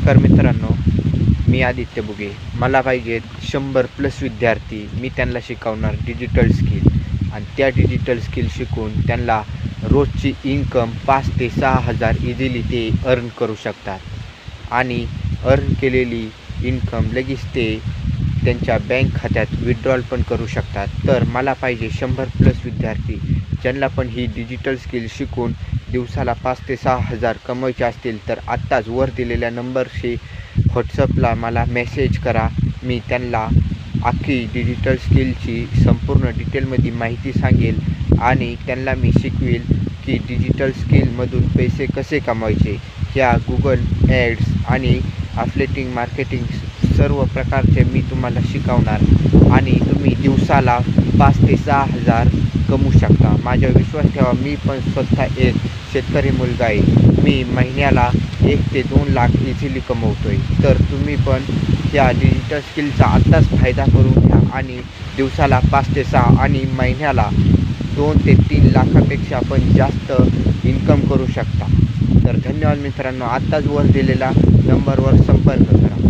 नमस्कार मित्रांनो, मी आदित्य बुगे. मला पाहिजेत 100+ विद्यार्थी. मी त्यांना शिकवणार डिजिटल स्किल आणि त्या डिजिटल स्किल शिकून त्यांना रोजची इन्कम 5 ते 6 हजार इझिली ते अर्न करू शकतात आणि अर्न केलेली इन्कम लगेच ते त्यांच्या बँक खात्यात विड्रॉल पण करू शकतात. तर मला पाहिजे 100+ विद्यार्थी ज्यांना पण ही डिजिटल स्किल शिकून दिवसाला 5 ते 6 हजार कमवायचे असतील तर आत्ताच वर दिलेल्या नंबरशी व्हॉट्सअपला मला मेसेज करा. मी त्यांना अख्खी डिजिटल स्किलची संपूर्ण डिटेलमध्ये माहिती सांगेल आणि त्यांना मी शिकवेल की डिजिटल स्किलमधून पैसे कसे कमवायचे. ह्या गुगल ॲड्स आणि ॲफिलिएटिंग मार्केटिंग सर्व प्रकारचे मी तुम्हाला शिकवणार आणि तुम्ही दिवसाला 5 ते 6 हजार कमवू शकता. माझ्यावर विश्वास ठेवा. मी पण स्वतः एक शेतकरी मुलगा आहे. मी महिन्याला 1 ते 2 लाख इझिली कमवतो आहे. तर तुम्ही पण या डिजिटल स्किलचा आत्ताच फायदा करून घ्या आणि दिवसाला 5 ते 6 आणि महिन्याला 2 ते 3 लाखापेक्षा पण जास्त इन्कम करू शकता. तर धन्यवाद मित्रांनो. आत्ताच वर दिलेल्या नंबरवर संपर्क करा.